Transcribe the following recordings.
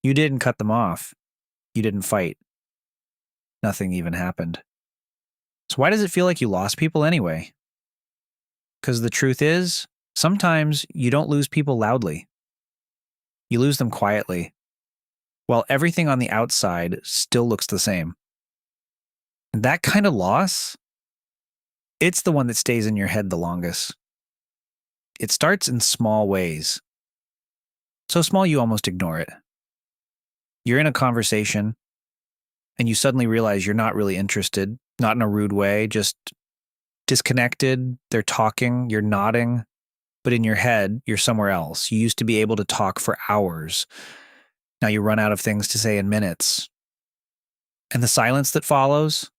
You didn't cut them off. You didn't fight. Nothing even happened. So why does it feel like you lost people anyway? Because the truth is, sometimes you don't lose people loudly. You lose them quietly, while everything on the outside still looks the same. And that kind of loss, it's the one that stays in your head the longest. It starts in small ways. So small you almost ignore it. You're in a conversation, and you suddenly realize you're not really interested, not in a rude way, just disconnected. They're talking, you're nodding, but in your head, you're somewhere else. You used to be able to talk for hours. Now you run out of things to say in minutes. And the silence that follows,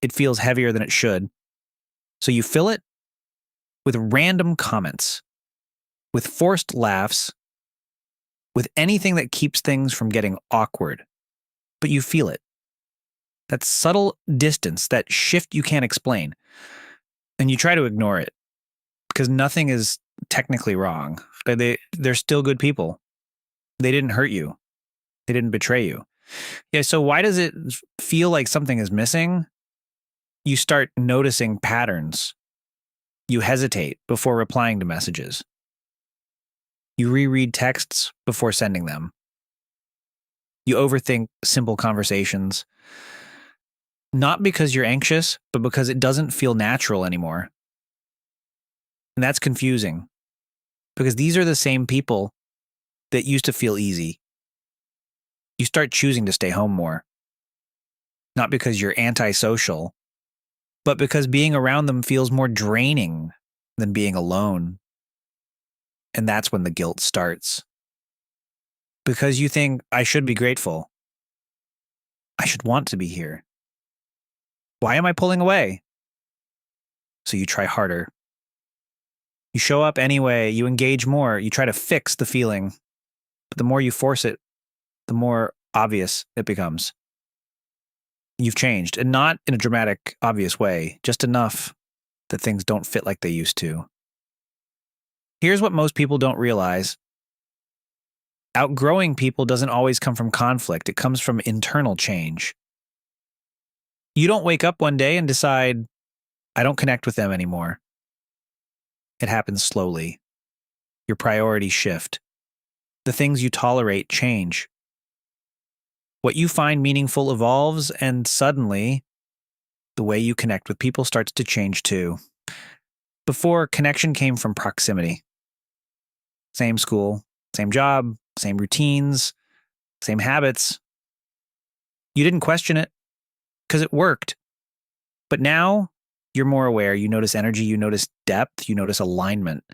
it feels heavier than it should. So you fill it with random comments, with forced laughs, with anything that keeps things from getting awkward. But you feel it. That subtle distance, that shift you can't explain. And you try to ignore it because nothing is technically wrong. They're still good people. They didn't hurt you. They didn't betray you. Yeah, so why does it feel like something is missing? You start noticing patterns. You hesitate before replying to messages. You reread texts before sending them. You overthink simple conversations. Not because you're anxious, but because it doesn't feel natural anymore. And that's confusing because these are the same people that used to feel easy. You start choosing to stay home more. Not because you're antisocial, but because being around them feels more draining than being alone. And that's when the guilt starts. Because you think, I should be grateful. I should want to be here. Why am I pulling away? So you try harder. You show up anyway, you engage more, you try to fix the feeling. But the more you force it, the more obvious it becomes. You've changed, and not in a dramatic, obvious way, just enough that things don't fit like they used to. Here's what most people don't realize. Outgrowing people doesn't always come from conflict. It comes from internal change. You don't wake up one day and decide, I don't connect with them anymore. It happens slowly. Your priorities shift. The things you tolerate change. What you find meaningful evolves, and suddenly, the way you connect with people starts to change too. Before, connection came from proximity. Same school, same job, same routines, same habits. You didn't question it because it worked. But now you're more aware. You notice energy, you notice depth, you notice alignment.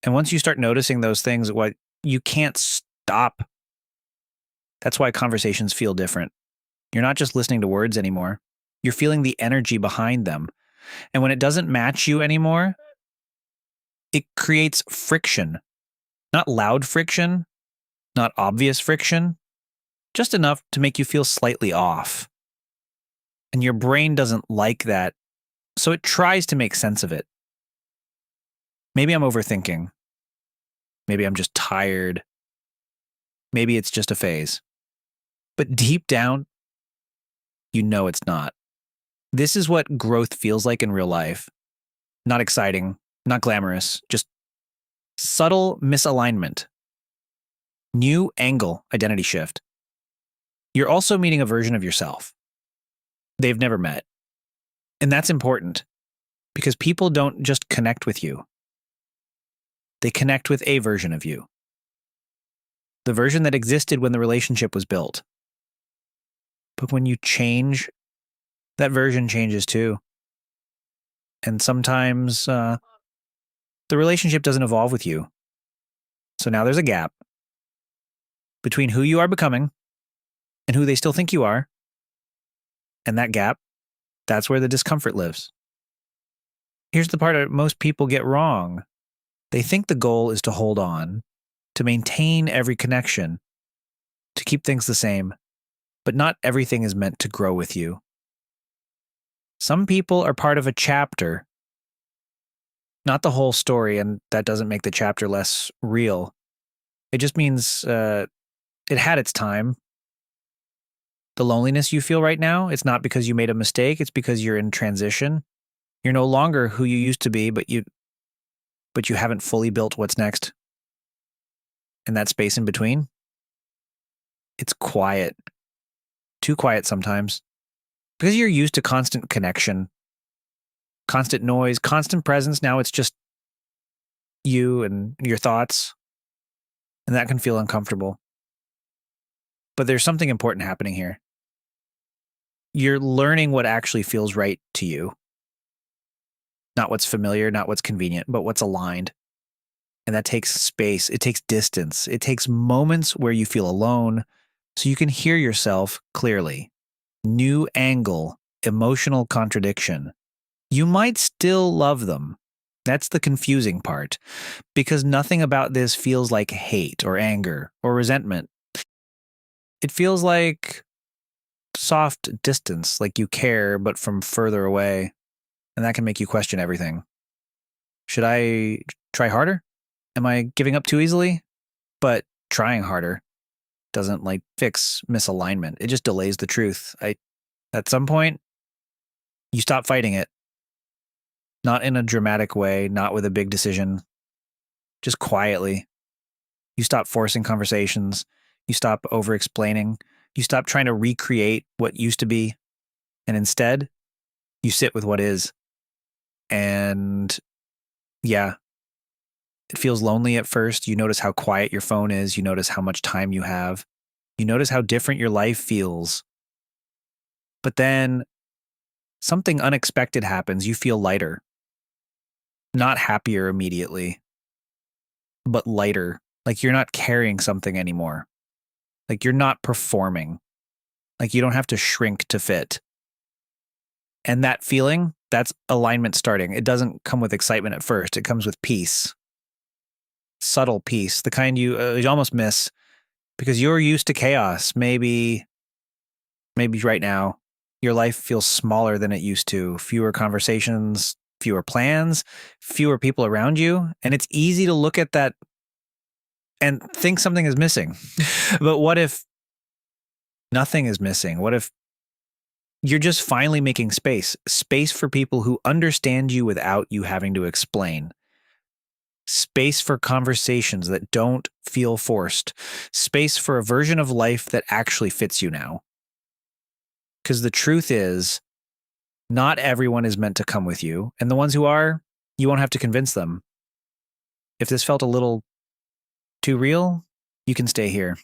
And once you start noticing those things, what you can't stop. That's why conversations feel different. You're not just listening to words anymore. You're feeling the energy behind them. And when it doesn't match you anymore, it creates friction. Not loud friction, not obvious friction, just enough to make you feel slightly off. And your brain doesn't like that, so it tries to make sense of it. Maybe I'm overthinking. Maybe I'm just tired. Maybe it's just a phase. But deep down, you know it's not. This is what growth feels like in real life. Not exciting, not glamorous, just subtle misalignment. New angle, identity shift. You're also meeting a version of yourself they've never met. And that's important because people don't just connect with you. They connect with a version of you. The version that existed when the relationship was built. But when you change, that version changes too. And sometimes the relationship doesn't evolve with you. So now there's a gap between who you are becoming and who they still think you are. And that gap, that's where the discomfort lives. Here's the part that most people get wrong. They think the goal is to hold on, to maintain every connection, to keep things the same. But not everything is meant to grow with you. Some people are part of a chapter, not the whole story, and that doesn't make the chapter less real. It just means It had its time. The loneliness you feel right now, it's not because you made a mistake, it's because you're in transition. You're no longer who you used to be, but you haven't fully built what's next. And that space in between, it's quiet. Too quiet sometimes. Because you're used to constant connection, constant noise, constant presence. Now it's just you and your thoughts. And that can feel uncomfortable. But there's something important happening here. You're learning what actually feels right to you. Not what's familiar, not what's convenient, but what's aligned. And that takes space. It takes distance. It takes moments where you feel alone so you can hear yourself clearly. New angle, emotional contradiction. You might still love them. That's the confusing part, because nothing about this feels like hate or anger or resentment. It feels like soft distance, like you care, but from further away. And that can make you question everything. Should I try harder? Am I giving up too easily? But trying harder doesn't fix misalignment. It just delays the truth. At some point, you stop fighting it. Not in a dramatic way, not with a big decision, just quietly. You stop forcing conversations. You stop over-explaining. You stop trying to recreate what used to be. And instead, you sit with what is. And yeah, it feels lonely at first. You notice how quiet your phone is. You notice how much time you have. You notice how different your life feels. But then something unexpected happens. You feel lighter. Not happier immediately, but lighter. Like you're not carrying something anymore. Like you're not performing. Like you don't have to shrink to fit. And that feeling, that's alignment starting. It doesn't come with excitement at first. It comes with peace. Subtle peace, the kind you almost miss because you're used to chaos. Maybe right now your life feels smaller than it used to. Fewer conversations, fewer plans, fewer people around you. And it's easy to look at that and think something is missing. But what if nothing is missing? What if you're just finally making space for people who understand you without you having to explain? Space for conversations that don't feel forced. Space for a version of life that actually fits you now. Because the truth is, not everyone is meant to come with you. And the ones who are, you won't have to convince them. If this felt a little too real, you can stay here.